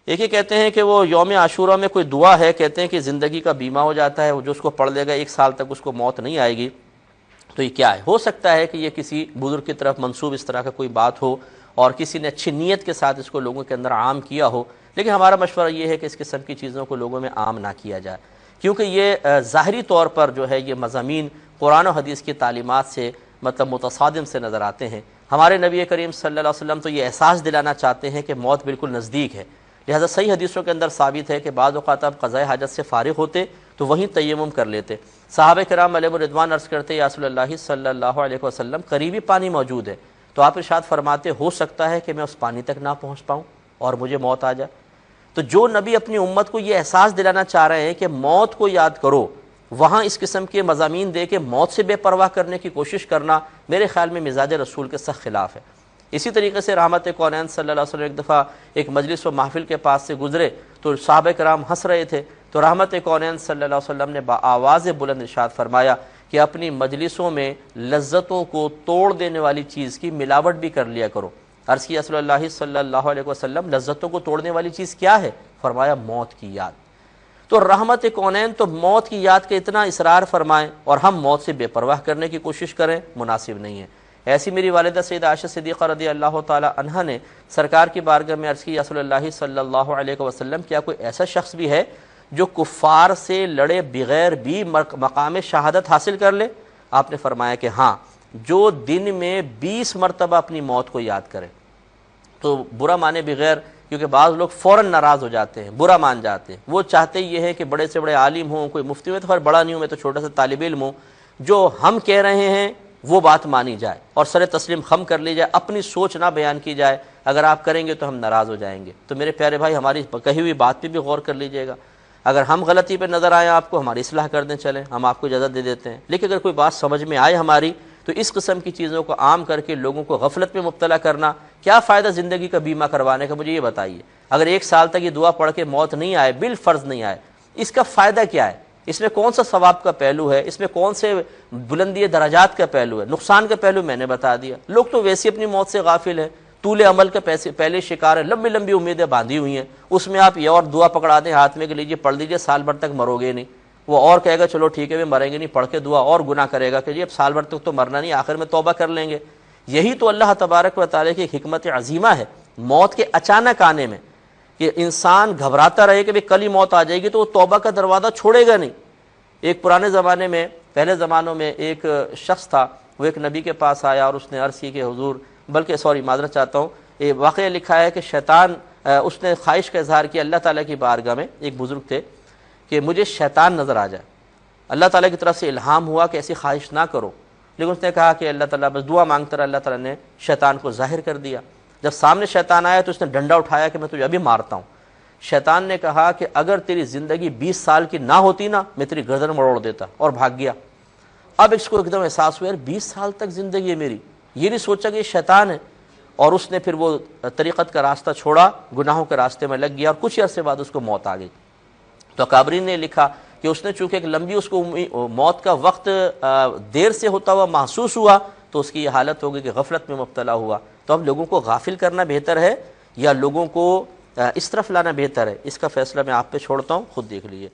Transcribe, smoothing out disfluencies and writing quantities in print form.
ایک یہ کہتے ہیں کہ وہ یوم عاشورہ میں کوئی دعا ہے، کہتے ہیں کہ زندگی کا بیمہ ہو جاتا ہے، جو اس کو پڑھ لے گا 1 سال تک اس کو موت نہیں آئے گی. تو یہ کیا ہے؟ ہو سکتا ہے کہ یہ کسی بزرگ کی طرف منسوب اس طرح کا کوئی بات ہو اور کسی نے اچھی نیت کے ساتھ اس کو لوگوں کے اندر عام کیا ہو، لیکن ہمارا مشورہ یہ ہے کہ اس قسم کی چیزوں کو لوگوں میں عام نہ کیا جائے، کیونکہ یہ ظاہری طور پر جو ہے یہ مضامین قرآن و حدیث کی تعلیمات سے مطلب متصادم سے نظر آتے ہیں. ہمارے نبی کریم صلی اللہ علیہ وسلم تو یہ احساس دلانا چاہتے ہیں کہ موت بالکل نزدیک ہے، لہذا صحیح حدیثوں کے اندر ثابت ہے کہ بعض اوقات آپ قضاء حاجت سے فارغ ہوتے تو وہیں تیمم کر لیتے. صحابہ کرام علیہم الرضوان عرض کرتے یا رسول اللہ صلی اللہ علیہ وسلم قریبی پانی موجود ہے، تو آپ ارشاد فرماتے ہو سکتا ہے کہ میں اس پانی تک نہ پہنچ پاؤں اور مجھے موت آ جائے. تو جو نبی اپنی امت کو یہ احساس دلانا چاہ رہے ہیں کہ موت کو یاد کرو، وہاں اس قسم کے مضامین دے کے موت سے بے پرواہ کرنے کی کوشش کرنا میرے خیال میں مزاج رسول کے سخت خلاف ہے. اسی طریقے سے رحمت کونین صلی اللہ علیہ وسلم ایک دفعہ ایک مجلس و محفل کے پاس سے گزرے تو صحابہ کرام ہنس رہے تھے، تو رحمت کونین صلی اللہ علیہ وسلم نے بآواز بلند ارشاد فرمایا کہ اپنی مجلسوں میں لذتوں کو توڑ دینے والی چیز کی ملاوٹ بھی کر لیا کرو. عرض کی رسول اللہ صلی اللہ علیہ وسلم لذتوں کو توڑنے والی چیز کیا ہے؟ فرمایا موت کی یاد. تو رحمت کونین تو موت کی یاد کا اتنا اصرار فرمائیں اور ہم موت سے بے پرواہ کرنے کی کوشش کریں، مناسب نہیں ہے. ایسی میری والدہ سیدہ عائشہ صدیقہ رضی اللہ تعالی عنہا نے سرکار کی بارگاہ میں عرض کی رسول اللہ صلی اللہ علیہ وسلم کیا کوئی ایسا شخص بھی ہے جو کفار سے لڑے بغیر بھی مقام شہادت حاصل کر لے؟ آپ نے فرمایا کہ ہاں، جو دن میں 20 مرتبہ اپنی موت کو یاد کرے. تو برا مانے بغیر، کیونکہ بعض لوگ فوراً ناراض ہو جاتے ہیں، برا مان جاتے ہیں. وہ چاہتے یہ ہے کہ بڑے سے بڑے عالم ہوں، کوئی مفتی میں تو خیر بڑا نہیں ہوں، میں تو چھوٹا سا طالب علم ہوں، جو ہم کہہ رہے ہیں وہ بات مانی جائے اور سر تسلیم خم کر لی جائے، اپنی سوچ نہ بیان کی جائے. اگر آپ کریں گے تو ہم ناراض ہو جائیں گے. تو میرے پیارے بھائی، ہماری کہی ہوئی بات پہ بھی غور کر لیجئے گا. اگر ہم غلطی پہ نظر آئیں آپ کو، ہماری اصلاح کر دیں، چلیں ہم آپ کو اجازت دے دیتے ہیں. لیکن اگر کوئی بات سمجھ میں آئے ہماری، تو اس قسم کی چیزوں کو عام کر کے لوگوں کو غفلت میں مبتلا کرنا، کیا فائدہ زندگی کا بیمہ کروانے کا؟ مجھے یہ بتائیے. اگر 1 سال تک یہ دعا پڑھ کے موت نہیں آئے، بالفرض نہیں آئے، اس کا فائدہ کیا ہے؟ اس میں کون سا ثواب کا پہلو ہے؟ اس میں کون سے بلندی درجات کا پہلو ہے؟ نقصان کا پہلو میں نے بتا دیا. لوگ تو ویسے اپنی موت سے غافل ہیں، طول عمل کا پہلے شکار ہے، لمبی لمبی امیدیں باندھی ہوئی ہیں. اس میں آپ یہ اور دعا پکڑا دیں ہاتھ میں کہ لیجیے پڑھ لیجیے، سال بھر تک مرو گے نہیں. وہ اور کہے گا چلو ٹھیک ہے مریں گے نہیں، پڑھ کے دعا اور گناہ کرے گا کہ جی اب سال بھر تک تو مرنا نہیں، آخر میں توبہ کر لیں گے. یہی تو اللہ تبارک و تعالیٰ کی ایک حکمت عظیمہ ہے موت کے اچانک آنے میں، کہ انسان گھبراتا رہے کہ کل ہی موت آ جائے گی تو وہ توبہ کا دروازہ چھوڑے گا نہیں. ایک پرانے زمانے میں، پہلے زمانوں میں ایک شخص تھا، وہ ایک نبی کے پاس آیا اور اس نے عرض کی کہ حضور، بلکہ معذرت چاہتا ہوں، یہ واقعہ لکھا ہے کہ شیطان، اس نے خواہش کا اظہار کیا اللہ تعالیٰ کی بارگاہ میں، ایک بزرگ تھے، کہ مجھے شیطان نظر آ جائے. اللہ تعالیٰ کی طرف سے الہام ہوا کہ ایسی خواہش نہ کرو، لیکن اس نے کہا کہ اللہ تعالیٰ بس دعا مانگتا رہا. اللہ تعالیٰ نے شیطان کو ظاہر کر دیا. جب سامنے شیطان آیا تو اس نے ڈنڈا اٹھایا کہ میں تجھے ابھی مارتا ہوں. شیطان نے کہا کہ اگر تیری زندگی 20 سال کی نہ ہوتی نا، میں تیری گردن مروڑ دیتا، اور بھاگ گیا. اب اس کو ایک دم احساس ہوا یار 20 سال تک زندگی ہے میری، یہ نہیں سوچا کہ یہ شیطان ہے، اور اس نے پھر وہ طریقت کا راستہ چھوڑا، گناہوں کے راستے میں لگ گیا، اور کچھ عرصے بعد اس کو موت آ گئی. تو اکابرین نے لکھا کہ اس نے چونکہ ایک لمبی اس کو موت کا وقت دیر سے ہوتا ہوا محسوس ہوا، تو اس کی یہ حالت ہوگی کہ غفلت میں مبتلا ہوا. تو اب لوگوں کو غافل کرنا بہتر ہے یا لوگوں کو اس طرف لانا بہتر ہے؟ اس کا فیصلہ میں آپ پہ چھوڑتا ہوں، خود دیکھ لیجیے.